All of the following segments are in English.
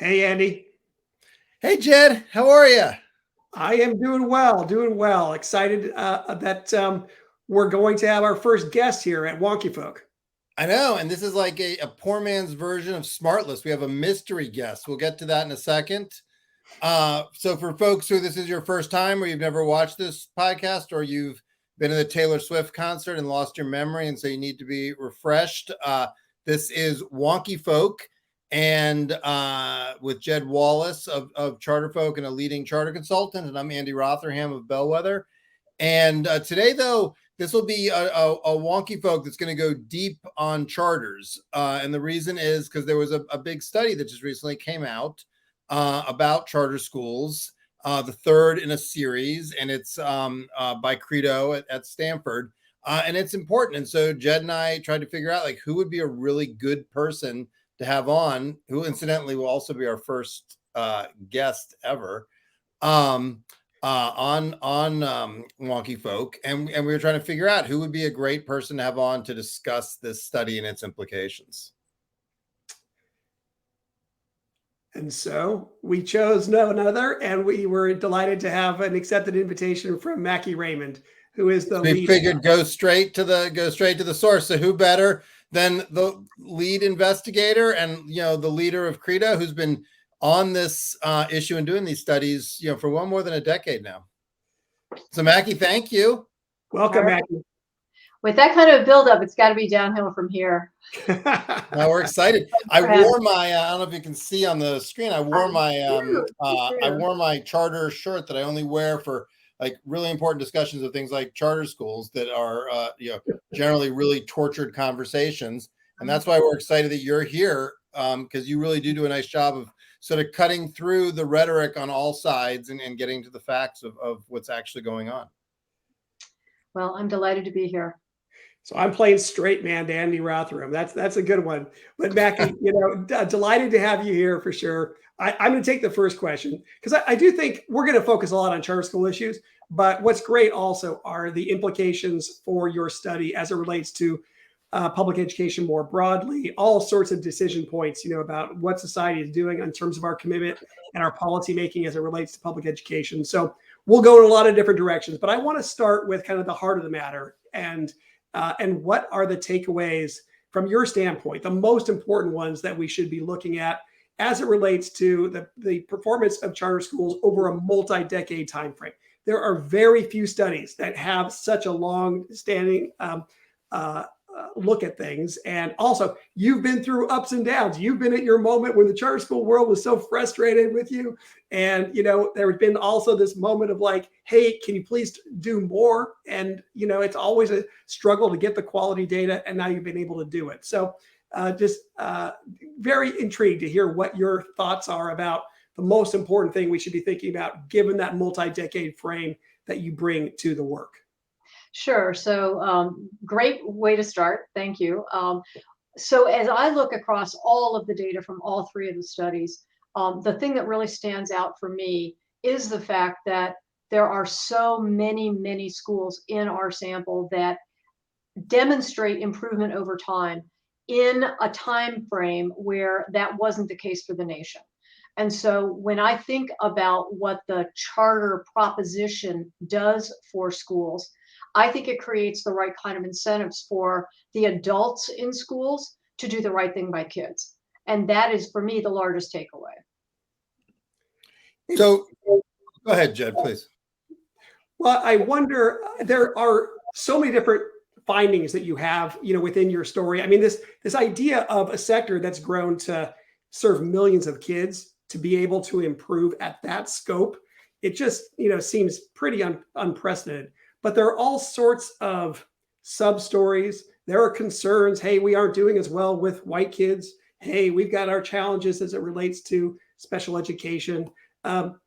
Hey, Andy. Hey, Jed. How are you? I am doing well. Excited that we're going to have our first guest here at WonkyFolk. I know, and this is like a poor man's version of Smartless. We have a mystery guest. We'll get to that in a second. So for folks who this is your first time or you've never watched this podcast or you've been to the Taylor Swift concert and lost your memory and so you need to be refreshed, this is WonkyFolk and with Jed Wallace of Charterfolk and a leading charter consultant, and I'm Andy Rotherham of Bellwether. And today, though, this will be a WonkyFolk that's going to go deep on charters. And the reason is because there was a big study that just recently came out about charter schools, the third in a series, and it's by CREDO at Stanford. And it's important. And so Jed and I tried to figure out like who would be a really good person to have on, who incidentally will also be our first guest ever on WonkyFolk. And we were trying to figure out who would be a great person to have on to discuss this study and its implications. And so we chose none other, and we were delighted to have an accepted invitation from Macke Raymond, who is the lead. We figured go straight to the source. So who better than the lead investigator and the leader of CREDO, who's been on this issue and doing these studies for well more than a decade now. So Macke, thank you. Welcome, right. Macke. With that kind of buildup, it's got to be downhill from here. Now we're excited. I wore my I don't know if you can see on the screen. I wore my charter shirt that I only wear for like really important discussions of things like charter schools that are generally really tortured conversations. And that's why we're excited that you're here, because you really do a nice job of sort of cutting through the rhetoric on all sides and getting to the facts of what's actually going on. Well, I'm delighted to be here. So I'm playing straight man to Andy Rotherham. That's a good one. But Macke, delighted to have you here for sure. I'm going to take the first question because I do think we're going to focus a lot on charter school issues. But what's great also are the implications for your study as it relates to public education more broadly, all sorts of decision points, about what society is doing in terms of our commitment and our policy making as it relates to public education. So we'll go in a lot of different directions, but I want to start with kind of the heart of the matter and what are the takeaways from your standpoint, the most important ones that we should be looking at as it relates to the performance of charter schools over a multi-decade timeframe. There are very few studies that have such a long-standing look at things. And also, you've been through ups and downs. You've been at your moment when the charter school world was so frustrated with you. And, there has been also this moment of like, hey, can you please do more? And, it's always a struggle to get the quality data. And now you've been able to do it. So just very intrigued to hear what your thoughts are about the most important thing we should be thinking about, given that multi-decade frame that you bring to the work. Sure. So great way to start. Thank you. So as I look across all of the data from all three of the studies, the thing that really stands out for me is the fact that there are so many schools in our sample that demonstrate improvement over time in a time frame where that wasn't the case for the nation. And so when I think about what the charter proposition does for schools, I think it creates the right kind of incentives for the adults in schools to do the right thing by kids. And that is, for me, the largest takeaway. So go ahead, Jed, please. Well, I wonder, there are so many different findings that you have, within your story. I mean, this idea of a sector that's grown to serve millions of kids to be able to improve at that scope, it just, seems pretty unprecedented. But there are all sorts of sub-stories. There are concerns. Hey, we aren't doing as well with white kids. Hey, we've got our challenges as it relates to special education. How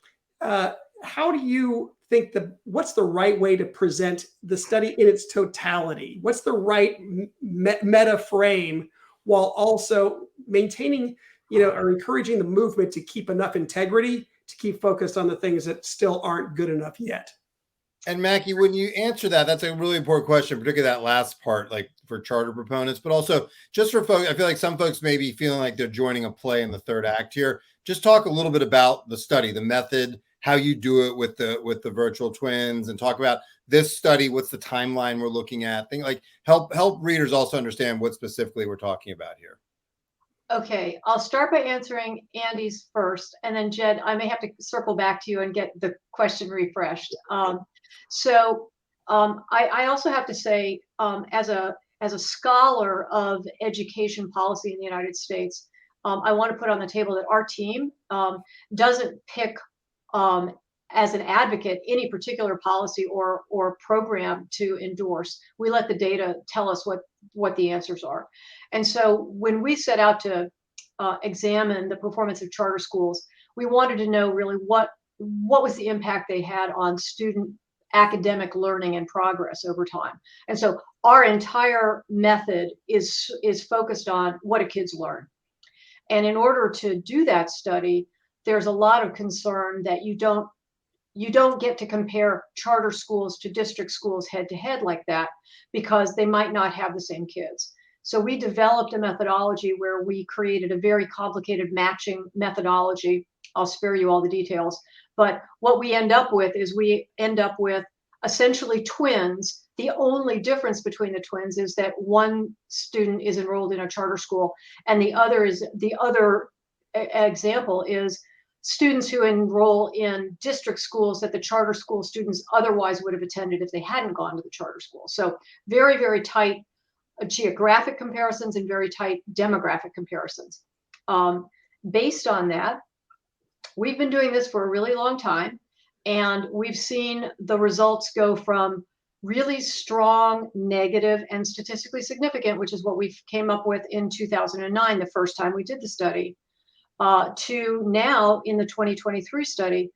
do you think what's the right way to present the study in its totality? What's the right meta frame while also maintaining, or encouraging the movement to keep enough integrity to keep focused on the things that still aren't good enough yet? And Mackie, when you answer that, that's a really important question, particularly that last part, like for charter proponents, but also just for folks. I feel like some folks may be feeling like they're joining a play in the third act here. Just talk a little bit about the study, the method, how you do it with the virtual twins, and talk about this study. What's the timeline we're looking at? Think like help readers also understand what specifically we're talking about here. Okay, I'll start by answering Andy's first, and then Jed, I may have to circle back to you and get the question refreshed. I also have to say, as a scholar of education policy in the United States, I want to put on the table that our team doesn't pick as an advocate any particular policy or program to endorse. We let the data tell us what the answers are. And so when we set out to examine the performance of charter schools, we wanted to know really what was the impact they had on student academic learning and progress over time. And so our entire method is focused on what do kids learn. And in order to do that study, there's a lot of concern that you don't get to compare charter schools to district schools head to head like that, because they might not have the same kids. So we developed a methodology where we created a very complicated matching methodology. I'll spare you all the details. But what we end up with is essentially twins. The only difference between the twins is that one student is enrolled in a charter school, and the other example is students who enroll in district schools that the charter school students otherwise would have attended if they hadn't gone to the charter school. So very, very tight geographic comparisons and very tight demographic comparisons. Based on that, we've been doing this for a really long time, and we've seen the results go from really strong, negative, and statistically significant, which is what we came up with in 2009, the first time we did the study, to now in the 2023 study,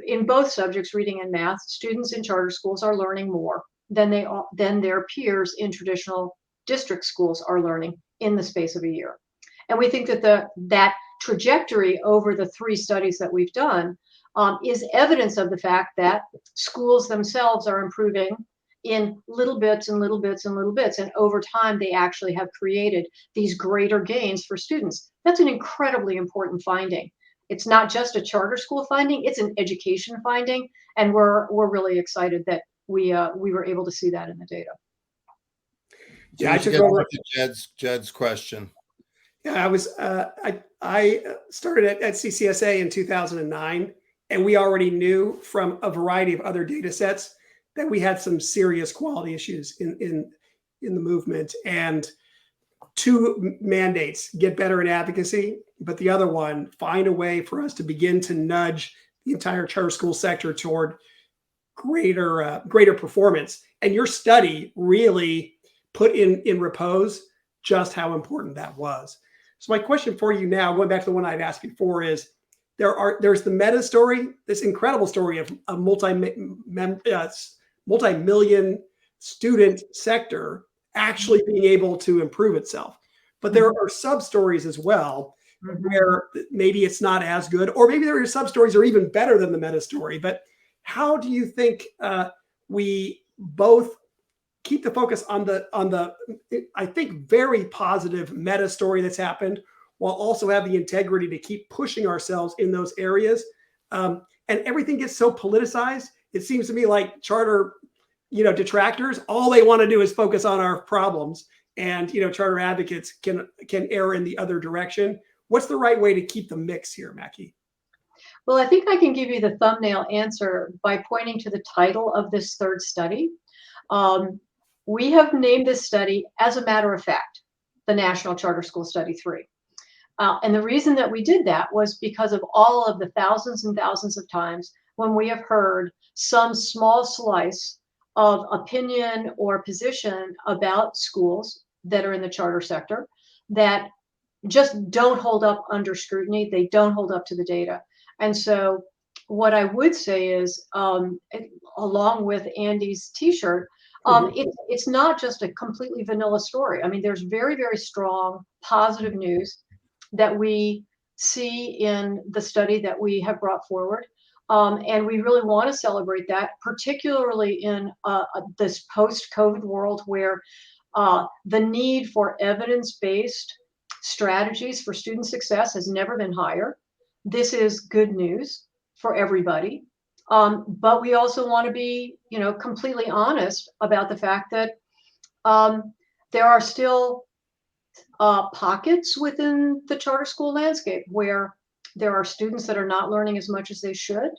in both subjects, reading and math, students in charter schools are learning more than their peers in traditional district schools are learning in the space of a year. And we think that that trajectory over the 3 studies that we've done is evidence of the fact that schools themselves are improving in little bits and little bits and little bits. And over time, they actually have created these greater gains for students. That's an incredibly important finding. It's not just a charter school finding, it's an education finding. And we're really excited that we were able to see that in the data. Yeah, I took over Jed's question. Yeah, I started at CCSA in 2009, and we already knew from a variety of other data sets that we had some serious quality issues in the movement. And 2 mandates: get better in advocacy, but the other one, find a way for us to begin to nudge the entire charter school sector toward greater performance. And your study really put in repose just how important that was. So my question for you now, going back to the one I'd asked before, is there's the meta story, this incredible story of a multi-million student sector actually being able to improve itself. But there are sub-stories as well, where maybe it's not as good, or maybe there are sub-stories are even better than the meta story. But how do you think we both keep the focus on the I think very positive meta story that's happened, while also have the integrity to keep pushing ourselves in those areas? And everything gets so politicized. It seems to me like charter, detractors, all they want to do is focus on our problems, and charter advocates can err in the other direction. What's the right way to keep the mix here, Mackie? Well, I think I can give you the thumbnail answer by pointing to the title of this 3rd study. We have named this study, as a matter of fact, the National Charter School Study 3. And the reason that we did that was because of all of the thousands and thousands of times when we have heard some small slice of opinion or position about schools that are in the charter sector that just don't hold up under scrutiny. They don't hold up to the data. And so what I would say is, along with Andy's t-shirt, it's not just a completely vanilla story. I mean, there's very, very strong positive news that we see in the study that we have brought forward. And we really want to celebrate that, particularly in this post-COVID world where the need for evidence-based strategies for student success has never been higher. This is good news for everybody. But we also want to be, completely honest about the fact that there are still pockets within the charter school landscape where there are students that are not learning as much as they should.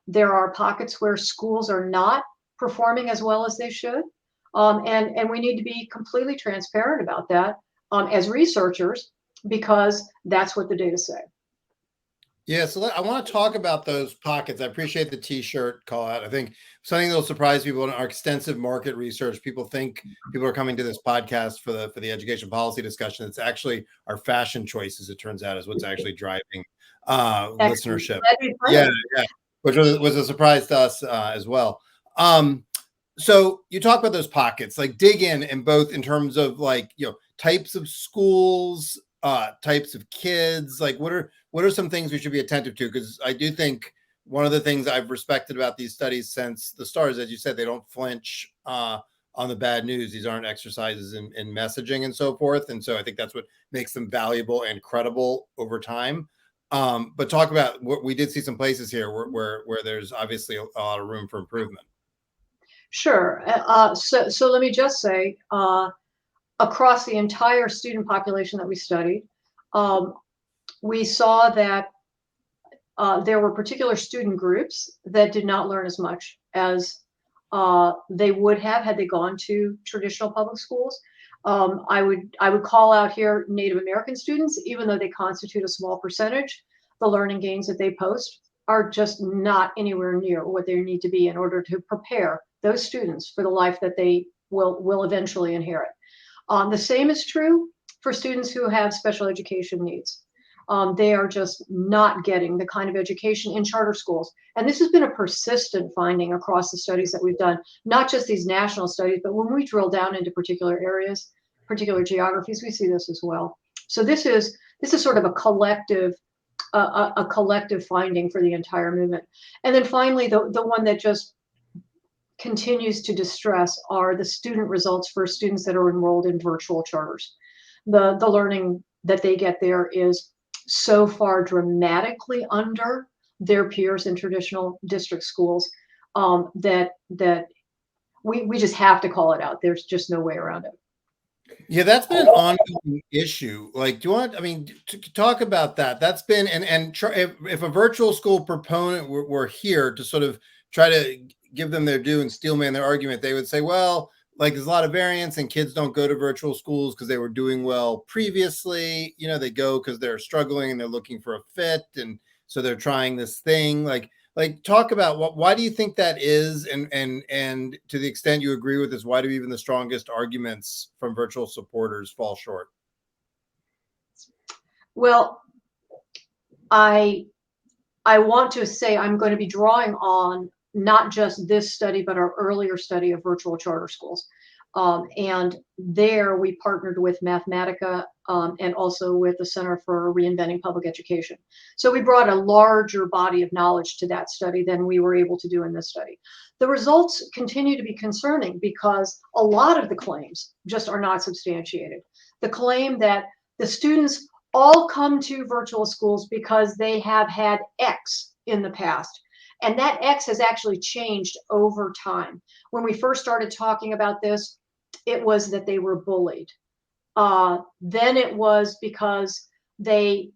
There are pockets where schools are not performing as well as they should. And we need to be completely transparent about that as researchers, because that's what the data say. Yeah, so I want to talk about those pockets. I appreciate the T-shirt call out. I think something that will surprise people in our extensive market research. People think people are coming to this podcast for the education policy discussion. It's actually our fashion choices, it turns out, is what's actually driving listenership. Yeah, which was a surprise to us as well. So you talk about those pockets, like dig in both in terms of types of schools, types of kids. Like what are some things we should be attentive to? Because I do think one of the things I've respected about these studies since the start is, as you said, they don't flinch on the bad news. These aren't exercises in messaging and so forth. And so I think that's what makes them valuable and credible over time. But talk about what we did see some places here where there's obviously a lot of room for improvement. Sure. So let me just say, across the entire student population that we studied, we saw that there were particular student groups that did not learn as much as they would have had they gone to traditional public schools. I would call out here Native American students, even though they constitute a small percentage. The learning gains that they post are just not anywhere near what they need to be in order to prepare those students for the life that they will eventually inherit. The same is true for students who have special education needs. They are just not getting the kind of education in charter schools. And this has been a persistent finding across the studies that we've done, not just these national studies, but when we drill down into particular areas, particular geographies, we see this as well. So this is sort of a collective finding for the entire movement. And then finally, the one that just continues to distress are the student results for students that are enrolled in virtual charters. The learning that they get there is so far dramatically under their peers in traditional district schools that we just have to call it out. There's just no way around it. Yeah, that's been an ongoing issue. Like, do you want, to talk about that? That's been, if a virtual school proponent were here to sort of try to give them their due and steelman their argument, they would say, well, like there's a lot of variance and kids don't go to virtual schools because they were doing well previously. They go because they're struggling and they're looking for a fit. And so they're trying this thing. Like talk about why do you think that is? And to the extent you agree with this, why do even the strongest arguments from virtual supporters fall short? Well, I want to say I'm going to be drawing on not just this study, but our earlier study of virtual charter schools. And there we partnered with Mathematica and also with the Center for Reinventing Public Education. So we brought a larger body of knowledge to that study than we were able to do in this study. The results continue to be concerning because a lot of the claims just are not substantiated. The claim that the students all come to virtual schools because they have had X in the past. And that X has actually changed over time. When we first started talking about this, it was that they were bullied. Then it was because they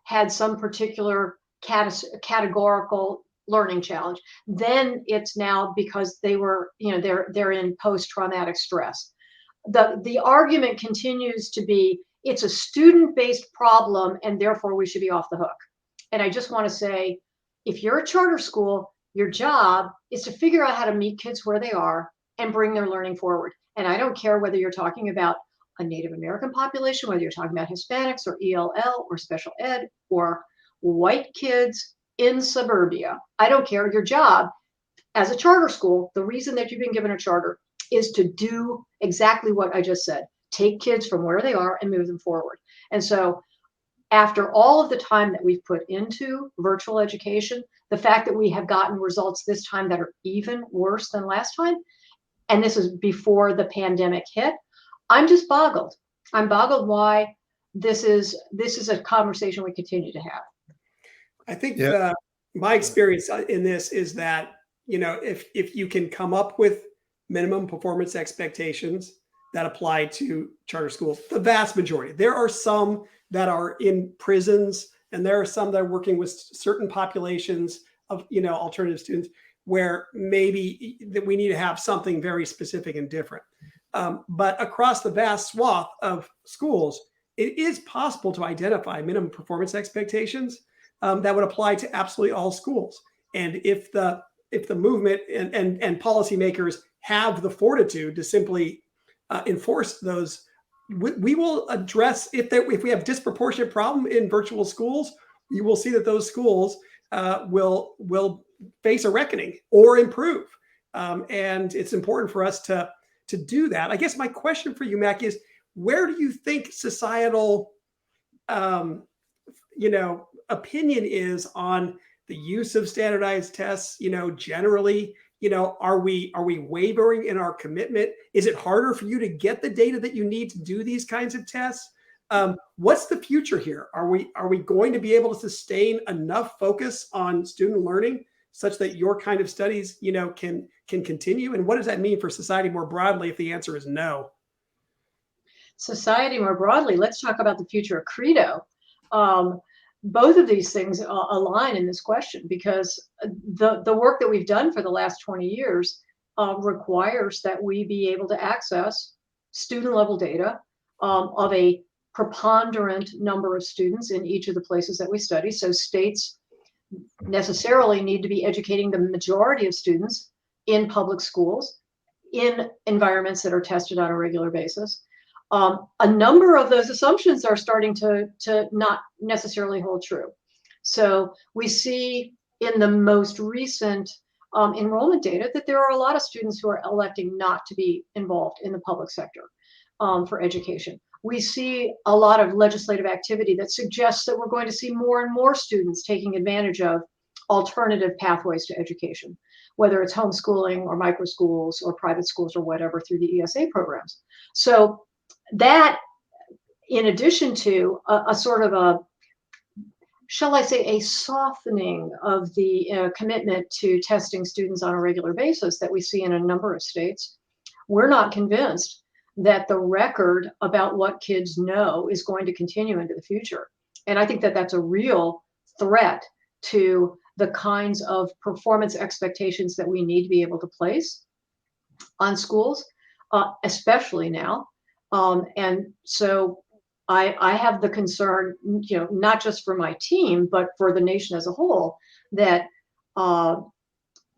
had some particular categorical learning challenge. Then it's now because they were, they're in post-traumatic stress. The argument continues to be it's a student-based problem and therefore we should be off the hook. And I just want to say, if you're a charter school, your job is to figure out how to meet kids where they are and bring their learning forward. And I don't care whether you're talking about a Native American population, whether you're talking about Hispanics or ELL or special ed or white kids in suburbia. I don't care. Your job as a charter school, the reason that you've been given a charter is to do exactly what I just said. Take kids from where they are and move them forward. And so after all of the time that we've put into virtual education, the fact that we have gotten results this time that are even worse than last time, and this is before the pandemic hit, I'm just boggled. I'm boggled why this is a conversation we continue to have. I think Yeah. my experience in this is that, if you can come up with minimum performance expectations that apply to charter schools, the vast majority. There are some that are in prisons, and there are some that are working with certain populations of, alternative students, where maybe that we need to have something very specific and different. But across the vast swath of schools, it is possible to identify minimum performance expectations that would apply to absolutely all schools. And if the movement and policymakers have the fortitude to simply enforce those, we will address if we have disproportionate problem in virtual schools. You will see that those schools will face a reckoning or improve. And it's important for us to do that. I guess my question for you, Macke, is where do you think societal opinion is on the use of standardized tests? Generally, are we wavering in our commitment? Is it harder for you to get the data that you need to do these kinds of tests? What's the future here? Are we going to be able to sustain enough focus on student learning such that your kind of studies, can continue? And what does that mean for society more broadly if the answer is no? Society more broadly, let's talk about the future of CREDO. Both of these things align in this question, because the work that we've done for the last 20 years requires that we be able to access student level data of a preponderant number of students in each of the places that we study. So states necessarily need to be educating the majority of students in public schools in environments that are tested on a regular basis. A number of those assumptions are starting to not necessarily hold true. So we see in the most recent enrollment data that there are a lot of students who are electing not to be involved in the public sector for education. We see a lot of legislative activity that suggests that we're going to see more and more students taking advantage of alternative pathways to education, whether it's homeschooling or micro schools or private schools or whatever through the ESA programs. So that, in addition to a sort of a, shall I say, a softening of the commitment to testing students on a regular basis that we see in a number of states, we're not convinced that the record about what kids know is going to continue into the future. And I think that that's a real threat to the kinds of performance expectations that we need to be able to place on schools, especially now. And so I have the concern, not just for my team, but for the nation as a whole, that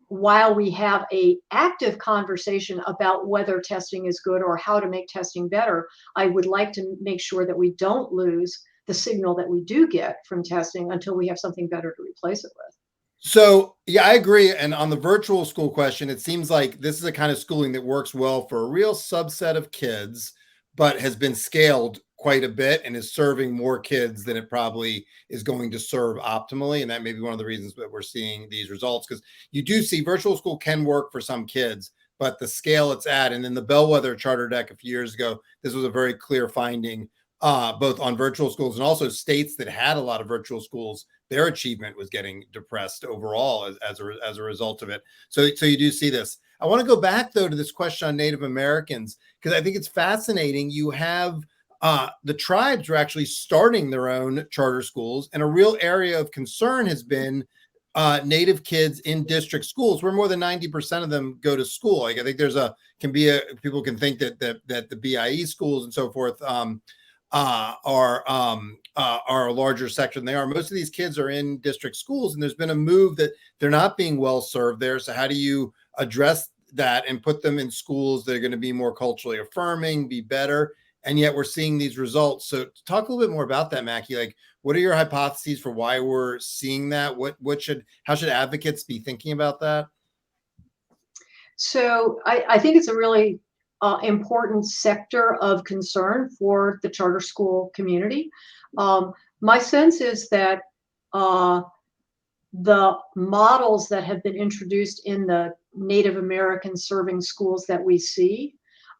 while we have an active conversation about whether testing is good or how to make testing better, I would like to make sure that we don't lose the signal that we do get from testing until we have something better to replace it with. So, yeah, I agree. And on the virtual school question, it seems like this is a kind of schooling that works well for a real subset of kids, but has been scaled quite a bit and is serving more kids than it probably is going to serve optimally. And that may be one of the reasons that we're seeing these results, because you do see virtual school can work for some kids, but the scale it's at, and in the Bellwether Charter Deck a few years ago, this was a very clear finding, both on virtual schools and also states that had a lot of virtual schools, their achievement was getting depressed overall as a result of it. So you do see this. I want to go back, though, to this question on Native Americans, because I think it's fascinating. You have the tribes are actually starting their own charter schools, and a real area of concern has been Native kids in district schools, where more than 90% of them go to school. Like, I think people can think that the BIE schools and so forth are a larger section than they are. Most of these kids are in district schools, and there's been a move that they're not being well served there. So how do you address that and put them in schools that are going to be more culturally affirming, be better? And yet we're seeing these results. So talk a little bit more about that, Macke. Like, what are your hypotheses for why we're seeing that? How should advocates be thinking about that? So I think it's a really important sector of concern for the charter school community. My sense is that the models that have been introduced in the Native American serving schools that we see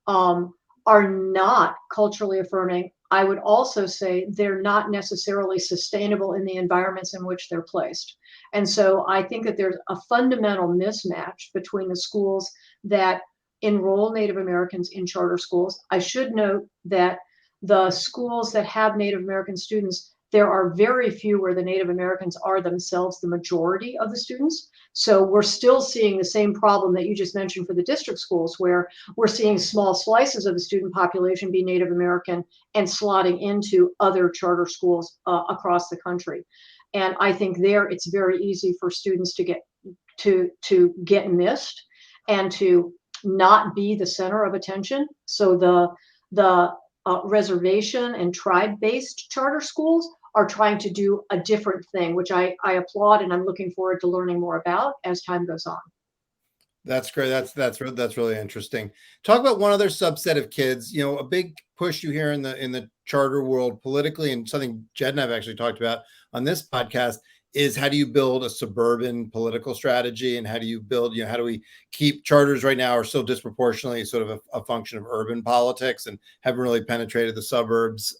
are not culturally affirming. I would also say they're not necessarily sustainable in the environments in which they're placed. And so I think that there's a fundamental mismatch between the schools that enroll Native Americans in charter schools. I should note that the schools that have Native American students, there are very few where the Native Americans are themselves the majority of the students. So we're still seeing the same problem that you just mentioned for the district schools, where we're seeing small slices of the student population be Native American and slotting into other charter schools across the country. And I think there it's very easy for students to get missed and to not be the center of attention. So the reservation and tribe-based charter schools are trying to do a different thing, which I applaud, and I'm looking forward to learning more about as time goes on. That's great. That's really interesting. Talk about one other subset of kids. You know, a big push you hear in the charter world politically, and something Jed and I've actually talked about on this podcast, is how do you build a suburban political strategy, and how do you build, you know, how do we keep charters right now are still disproportionately sort of a function of urban politics and haven't really penetrated the suburbs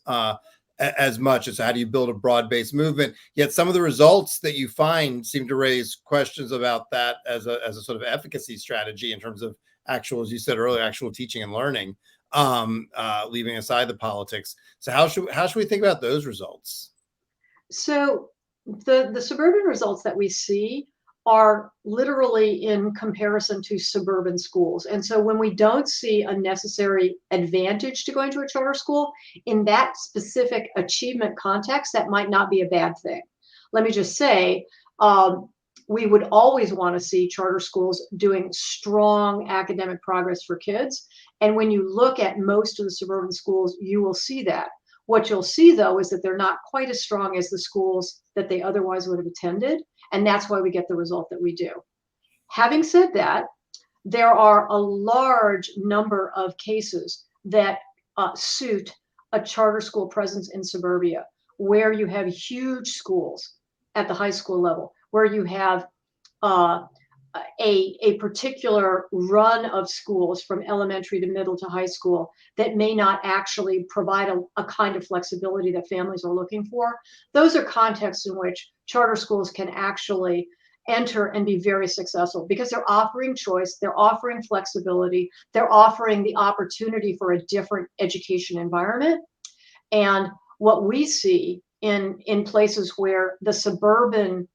as much. As how do you build a broad-based movement? Yet some of the results that you find seem to raise questions about that as a sort of efficacy strategy in terms of actual, as you said earlier, actual teaching and learning, leaving aside the politics. So how should we think about those results? So the suburban results that we see are literally in comparison to suburban schools. And so when we don't see a necessary advantage to going to a charter school in that specific achievement context, that might not be a bad thing. Let me just say, we would always want to see charter schools doing strong academic progress for kids. And when you look at most of the suburban schools, you will see that. What you'll see, though, is that they're not quite as strong as the schools that they otherwise would have attended. And that's why we get the result that we do. Having said that, there are a large number of cases that suit a charter school presence in suburbia, where you have huge schools at the high school level, where you have a particular run of schools from elementary to middle to high school that may not actually provide a kind of flexibility that families are looking for. Those are contexts in which charter schools can actually enter and be very successful because they're offering choice, they're offering flexibility, they're offering the opportunity for a different education environment. And what we see in places where the suburban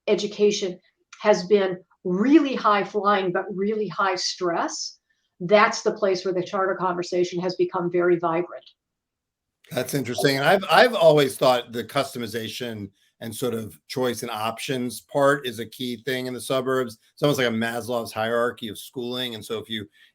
education has been really high flying, but really high stress, that's the place where the charter conversation has become very vibrant. That's interesting. And I've always thought the customization and sort of choice and options part is a key thing in the suburbs. It's almost like a Maslow's hierarchy of schooling. And so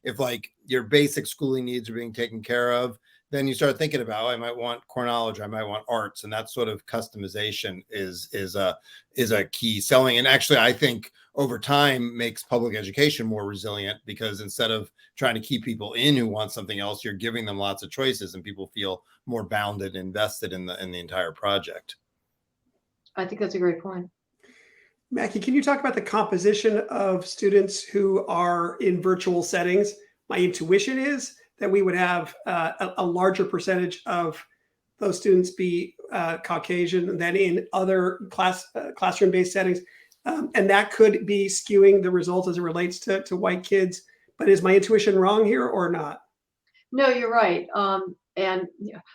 if like your basic schooling needs are being taken care of, then you start thinking about, I might want core knowledge, I might want arts, and that sort of customization is a key selling. And actually, I think over time makes public education more resilient, because instead of trying to keep people in who want something else, you're giving them lots of choices, and people feel more bounded and invested in the entire project. I think that's a great point. Macke, can you talk about the composition of students who are in virtual settings? My intuition is that we would have a larger percentage of those students be Caucasian than in other classroom-based settings. And that could be skewing the results as it relates to white kids. But is my intuition wrong here or not? No, you're right. And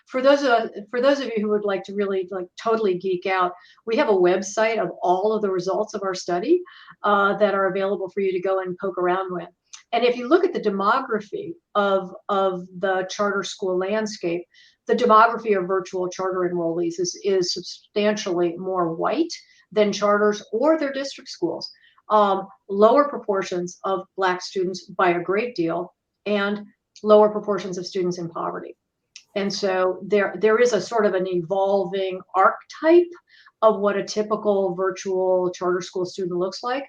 for those of you who would like to really totally geek out, we have a website of all of the results of our study that are available for you to go and poke around with. And if you look at the demography of the charter school landscape, the demography of virtual charter enrollees is substantially more white than charters or their district schools. Lower proportions of Black students by a great deal, and lower proportions of students in poverty. And so there is a sort of an evolving archetype of what a typical virtual charter school student looks like.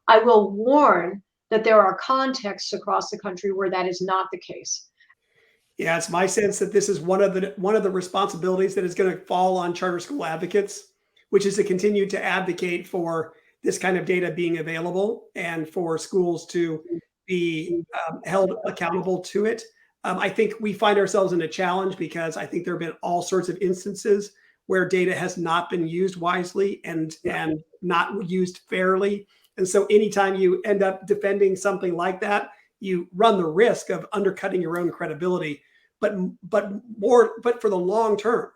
I will warn that there are contexts across the country where that is not the case. Yeah, it's my sense that this is one of the responsibilities that is going to fall on charter school advocates, which is to continue to advocate for this kind of data being available and for schools to be held accountable to it. I think we find ourselves in a challenge because I think there have been all sorts of instances where data has not been used wisely and not used fairly. And so anytime you end up defending something like that, you run the risk of undercutting your own credibility. But for the long term,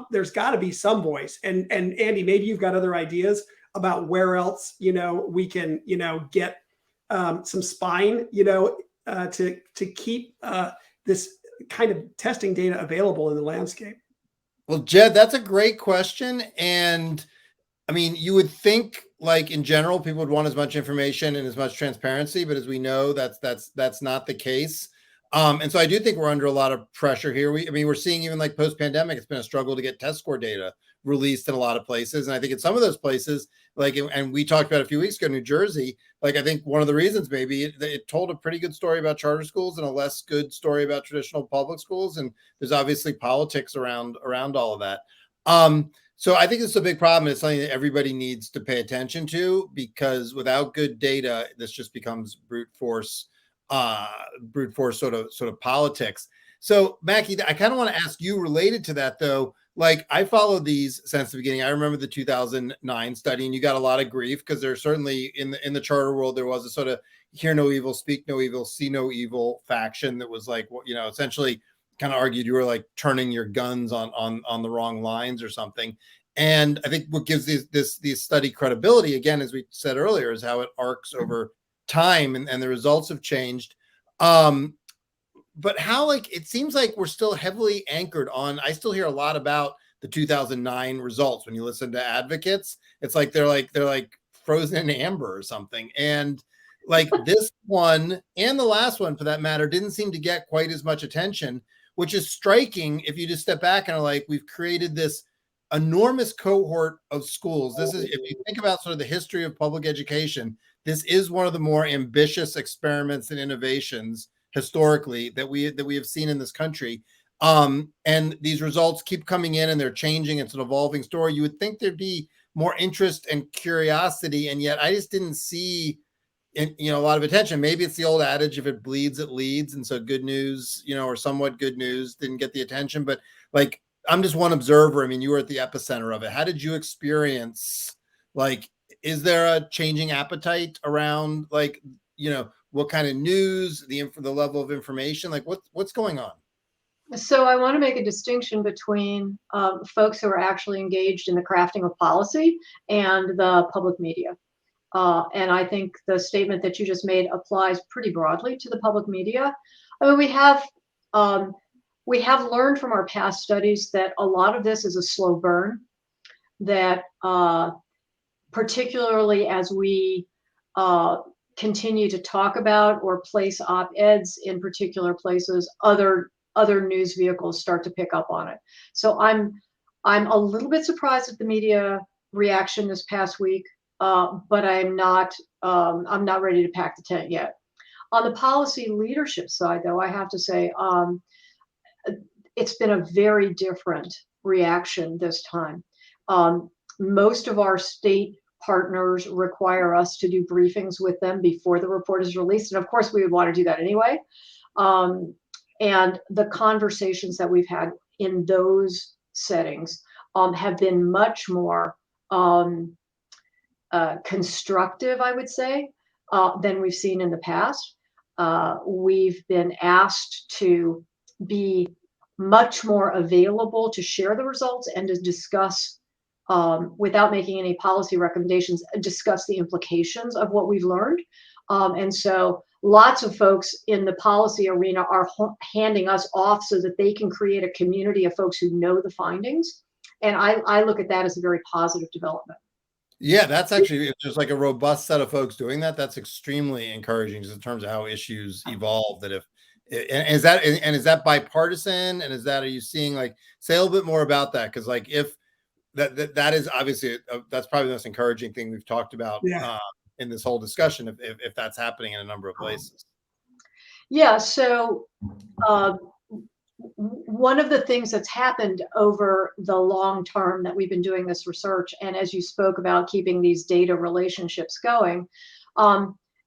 there's got to be some voice. And Andy, maybe you've got other ideas about where else we can get some spine to keep this kind of testing data available in the landscape. Well, Jed, that's a great question. And I mean, you would think like in general, people would want as much information and as much transparency, but as we know, that's not the case. And so I do think we're under a lot of pressure here. We're seeing even like post-pandemic, it's been a struggle to get test score data released in a lot of places. And I think in some of those places, and we talked about a few weeks ago, New Jersey, I think one of the reasons maybe it told a pretty good story about charter schools and a less good story about traditional public schools. And there's obviously politics around all of that. So I think it's a big problem. It's something that everybody needs to pay attention to, because without good data, this just becomes brute force sort of politics. So Macke, I kind of want to ask you related to that though. Like I followed these since the beginning. I remember the 2009 study, and you got a lot of grief because there's certainly in the charter world, there was a sort of hear no evil, speak no evil, see no evil faction that was like, essentially kind of argued you were like turning your guns on the wrong lines or something. And I think what gives this study credibility, again, as we said earlier, is how it arcs over time and the results have changed. But how it seems like we're still heavily anchored on, I still hear a lot about the 2009 results when you listen to advocates. It's like they're like frozen in amber or something. And like this one and the last one for that matter didn't seem to get quite as much attention, which is striking if you just step back and are like, we've created this enormous cohort of schools. This is, if you think about sort of the history of public education, this is one of the more ambitious experiments and innovations historically that we have seen in this country. And these results keep coming in and they're changing. It's an evolving story. You would think there'd be more interest and curiosity, and yet I just didn't see a lot of attention. Maybe it's the old adage, if it bleeds, it leads. And so good news, or somewhat good news didn't get the attention. But like, I'm just one observer. I mean, you were at the epicenter of it. How did you experience, is there a changing appetite around what kind of news, the level of information, what's going on? So I want to make a distinction between folks who are actually engaged in the crafting of policy and the public media. And I think the statement that you just made applies pretty broadly to the public media. I mean, we have learned from our past studies that a lot of this is a slow burn, that particularly as we continue to talk about or place op-eds in particular places, other news vehicles start to pick up on it. So I'm a little bit surprised at the media reaction this past week, but I'm not ready to pack the tent yet. On the policy leadership side, though, I have to say it's been a very different reaction this time. Most of our state partners require us to do briefings with them before the report is released. And of course, we would want to do that anyway. And the conversations that we've had in those settings have been much more constructive, I would say, than we've seen in the past. We've been asked to be much more available to share the results and to discuss, without making any policy recommendations, discuss the implications of what we've learned. And so lots of folks in the policy arena are handing us off so that they can create a community of folks who know the findings. And I look at that as a very positive development. Yeah, that's actually, if there's like a robust set of folks doing that, that's extremely encouraging just in terms of how issues evolve. That is that bipartisan? And are you seeing say a little bit more about that? Because if that is obviously, that's probably the most encouraging thing we've talked about in this whole discussion, if that's happening in a number of places. Yeah, so one of the things that's happened over the long term that we've been doing this research, and as you spoke about keeping these data relationships going,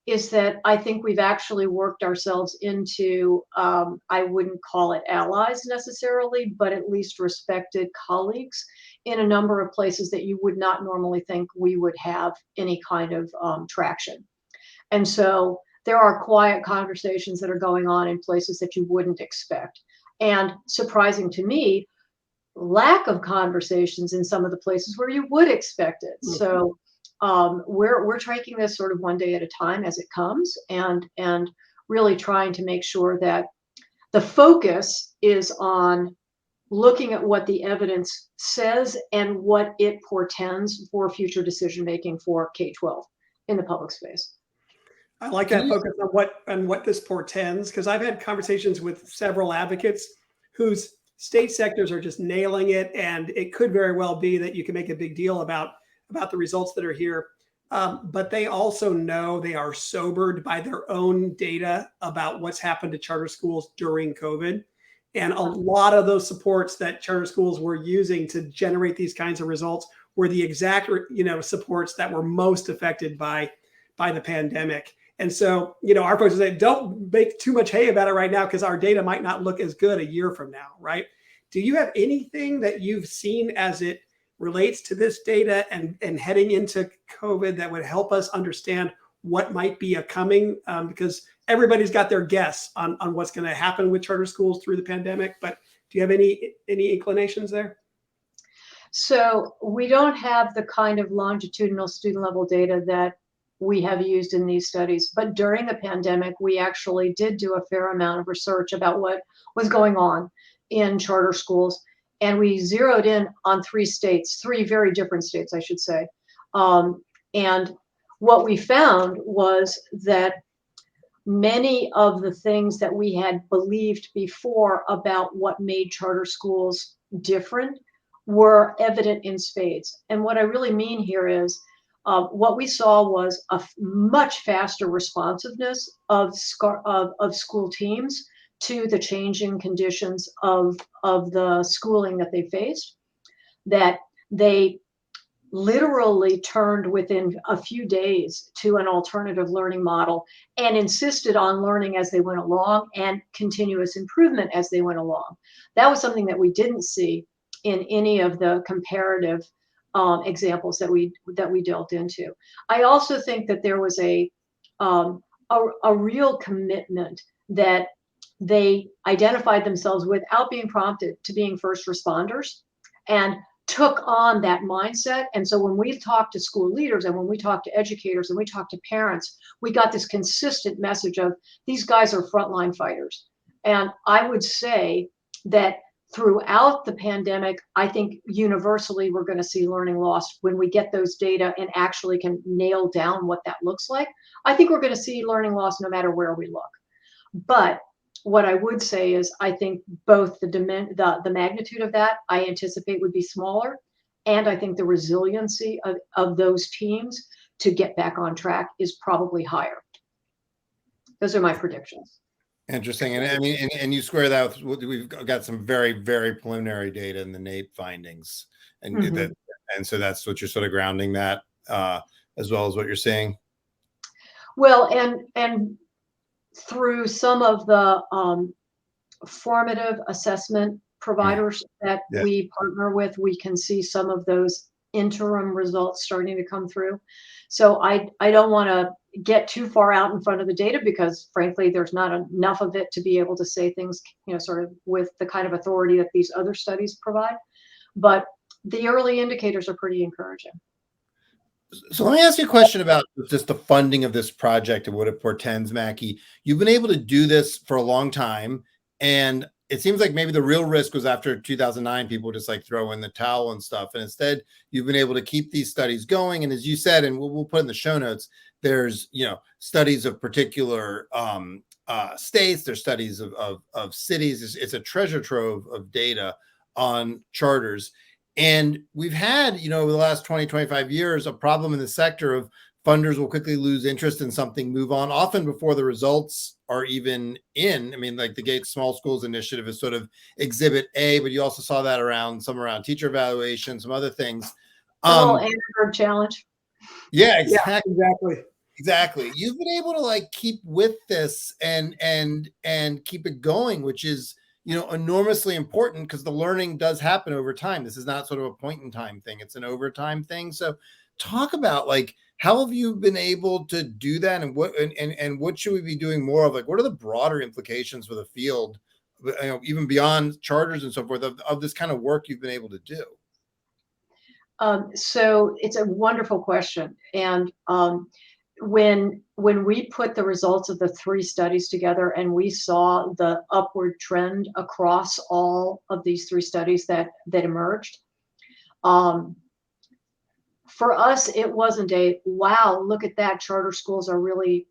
is that I think we've actually worked ourselves into, I wouldn't call it allies necessarily, but at least respected colleagues in a number of places that you would not normally think we would have any kind of traction. And so there are quiet conversations that are going on in places that you wouldn't expect. And surprising to me, lack of conversations in some of the places where you would expect it. Mhm. So we're taking this sort of one day at a time as it comes, and really trying to make sure that the focus is on looking at what the evidence says and what it portends for future decision making for K-12 in the public space. I like Can that you focus on what this portends, because I've had conversations with several advocates whose state sectors are just nailing it, and it could very well be that you can make a big deal about the results that are here. But they also know they are sobered by their own data about what's happened to charter schools during COVID. And a lot of those supports that charter schools were using to generate these kinds of results were the exact, supports that were most affected by the pandemic. And so, our folks say, don't make too much hay about it right now because our data might not look as good a year from now, right? Do you have anything that you've seen as it relates to this data and heading into COVID that would help us understand what might be a coming? Because everybody's got their guess on what's going to happen with charter schools through the pandemic. But do you have any inclinations there? So we don't have the kind of longitudinal student level data that we have used in these studies. But during the pandemic, we actually did do a fair amount of research about what was going on in charter schools. And we zeroed in on three very different states, I should say. And what we found was that many of the things that we had believed before about what made charter schools different were evident in spades. And what I really mean here is what we saw was a much faster responsiveness of school teams to the changing conditions of the schooling that they faced, that they literally turned within a few days to an alternative learning model and insisted on learning as they went along and continuous improvement as they went along. That was something that we didn't see in any of the comparative examples that we delved into. I also think that there was a real commitment that they identified themselves without being prompted to being first responders and took on that mindset. And so when we talked to school leaders and when we talked to educators and we talked to parents, we got this consistent message of these guys are frontline fighters. And I would say that throughout the pandemic, I think universally we're going to see learning loss when we get those data and actually can nail down what that looks like. I think we're going to see learning loss no matter where we look. But what I would say is I think both the magnitude of that I anticipate would be smaller, and I think the resiliency of those teams to get back on track is probably higher. Those are my predictions. Interesting. And I mean, and you square that with, we've got some very, very preliminary data in the NAEP findings. And Mhm. and so that's what you're sort of grounding that as well as what you're seeing. Well, and through some of the formative assessment providers that Yeah. we partner with, we can see some of those interim results starting to come through. So I don't want to get too far out in front of the data because frankly, there's not enough of it to be able to say things, sort of with the kind of authority that these other studies provide. But the early indicators are pretty encouraging. So let me ask you a question about just the funding of this project and what it portends, Macke. You've been able to do this for a long time, and it seems like maybe the real risk was after 2009, people just like throw in the towel and stuff. And instead, you've been able to keep these studies going. And as you said, and we'll put in the show notes, there's studies of particular states, there's studies of cities. It's a treasure trove of data on charters. And we've had, over the last 20, 25 years, a problem in the sector of funders will quickly lose interest in something, move on, often before the results are even in. I mean, like the Gates Small Schools Initiative is sort of exhibit A, but you also saw that around teacher evaluation, some other things. The whole Annenberg challenge. Yeah, exactly. Yeah, exactly. Exactly. You've been able to like keep with this and keep it going, which is, you know, enormously important because the learning does happen over time. This is not sort of a point in time thing. It's an overtime thing. So talk about like, how have you been able to do that, and what should we be doing more of? Like, what are the broader implications for the field, you know, even beyond charters and so forth, of this kind of work you've been able to do? So it's a wonderful question. And when we put the results of the 3 studies together and we saw the upward trend across all of these 3 studies that emerged, for us, it wasn't a wow, look at that, charter schools are really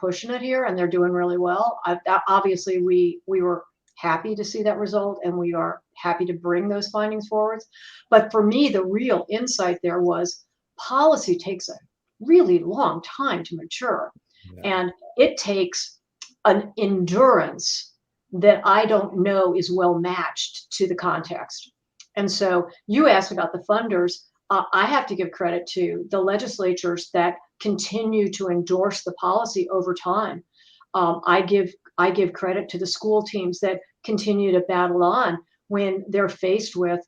pushing it here and they're doing really well. Obviously, we were happy to see that result and we are happy to bring those findings forwards. But for me, the real insight there was policy takes a really long time to mature. Yeah. And it takes an endurance that I don't know is well matched to the context. And so you asked about the funders. I have to give credit to the legislatures that continue to endorse the policy over time. I give credit to the school teams that continue to battle on when they're faced with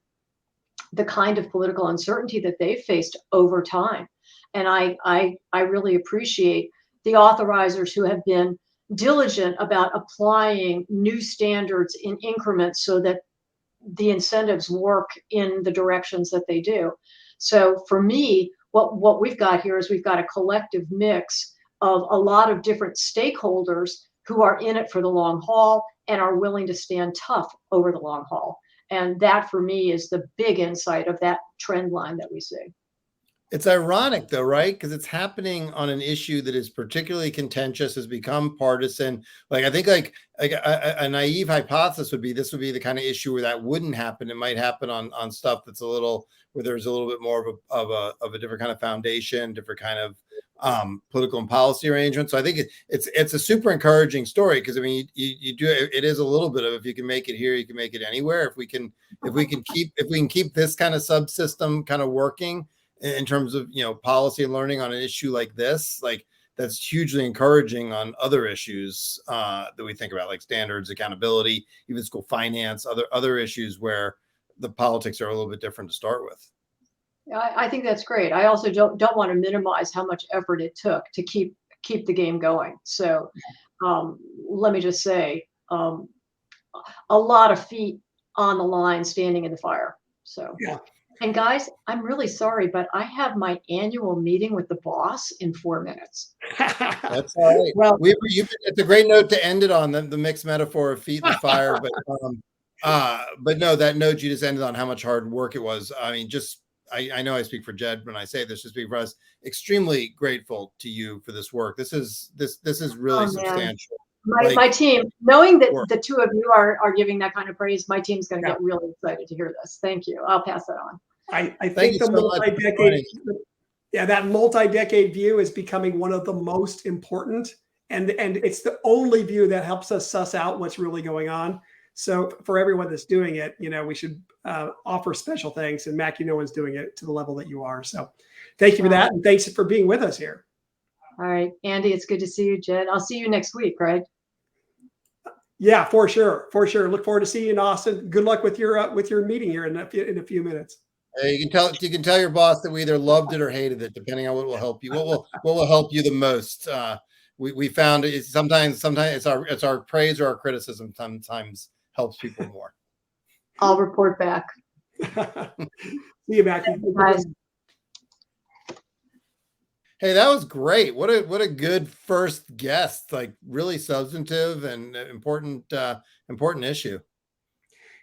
the kind of political uncertainty that they've faced over time. And I really appreciate the authorizers who have been diligent about applying new standards in increments so that the incentives work in the directions that they do. So for me, what we've got here is we've got a collective mix of a lot of different stakeholders who are in it for the long haul and are willing to stand tough over the long haul. And that for me is the big insight of that trend line that we see. It's ironic though, right? Because it's happening on an issue that is particularly contentious, has become partisan. Like I think like a naive hypothesis would be this would be the kind of issue where that wouldn't happen. It might happen on stuff that's a little, where there's a little bit more of a different kind of foundation, different kind of political and policy arrangement. So I think it's a super encouraging story because I mean you do, it is a little bit of, if you can make it here, you can make it anywhere. If we can keep this kind of subsystem kind of working in terms of, you know, policy and learning on an issue like this, like that's hugely encouraging on other issues that we think about, like standards, accountability, even school finance, other issues where the politics are a little bit different to start with. I think that's great. I also don't want to minimize how much effort it took to keep the game going. So let me just say, a lot of feet on the line standing in the fire. So yeah. And guys, I'm really sorry, but I have my annual meeting with the boss in 4 minutes. That's all right. Well, it's a great note to end it on, the mixed metaphor of feet in the fire. But no, that note you just ended on, how much hard work it was. I mean, just I know I speak for Jed when I say this, to speak for us. Extremely grateful to you for this work. This is really substantial. My team, knowing that the 2 of you are giving that kind of praise, my team's going to get really excited to hear this. Thank you. I'll pass that on. I think the multi-decade, that multi-decade view is becoming one of the most important, and it's the only view that helps us suss out what's really going on. So for everyone that's doing it, you know, we should offer special thanks. And Macke, no one's doing it to the level that you are. So thank you for that, and thanks for being with us here. All right, Andy, it's good to see you, Jed. I'll see you next week, right? Yeah, for sure. Look forward to seeing you in Austin. Good luck with your meeting here in a few minutes. You can tell your boss that we either loved it or hated it, depending on what will help you. What will help you the most? We found it sometimes it's our praise or our criticism sometimes helps people more. I'll report back. See you, Macke. Guys. Hey, that was great. What a good first guest, like really substantive and important issue.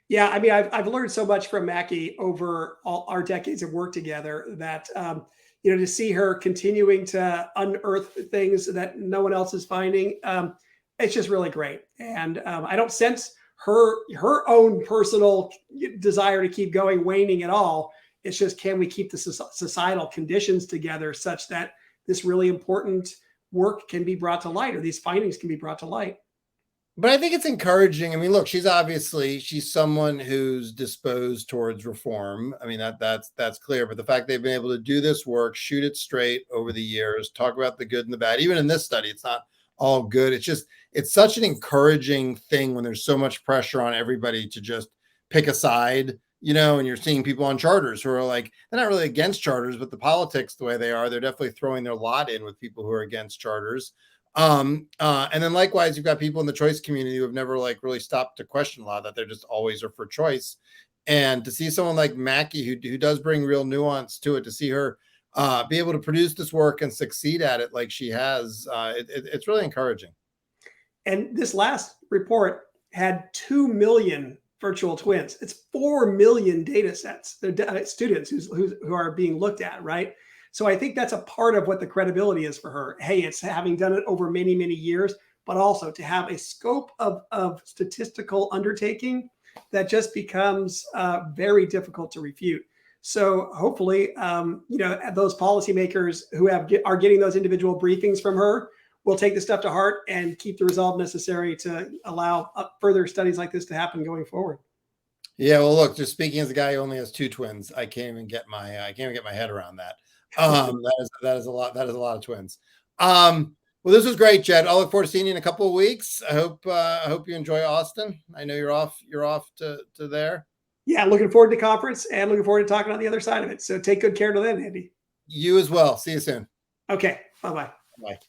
Yeah, I mean, I've learned so much from Macke over all our decades of work together that, you know, to see her continuing to unearth things that no one else is finding, it's just really great. And I don't sense her own personal desire to keep going waning at all. It's just, can we keep the societal conditions together such that this really important work can be brought to light, or these findings can be brought to light. But I think it's encouraging. I mean, look, she's someone who's disposed towards reform. I mean, that's clear. But the fact they've been able to do this work, shoot it straight over the years, talk about the good and the bad. Even in this study, it's not all good. It's such an encouraging thing when there's so much pressure on everybody to just pick a side, and you're seeing people on charters who are like, they're not really against charters, but the politics, the way they are, they're definitely throwing their lot in with people who are against charters. And then likewise, you've got people in the choice community who have never like really stopped to question a lot of that. They're just always are for choice. And to see someone like Macke, who does bring real nuance to it, to see her be able to produce this work and succeed at it like she has, it's really encouraging. And this last report had 2 million virtual twins. It's 4 million data sets. They're students who are being looked at, right? So I think that's a part of what the credibility is for her. Hey, it's having done it over many, many years, but also to have a scope of statistical undertaking that just becomes very difficult to refute. So hopefully, those policymakers who are getting those individual briefings from her will take the stuff to heart and keep the resolve necessary to allow further studies like this to happen going forward. Yeah, well, look, just speaking as a guy who only has 2 twins, I can't even get my head around that. That is a lot. That is a lot of twins. Well, this was great, Jed. I'll look forward to seeing you in a couple of weeks. I hope you enjoy Austin. I know you're off to there. Yeah, looking forward to conference and looking forward to talking on the other side of it. So take good care till then, Andy. You as well. See you soon. Okay. Bye-bye. Bye.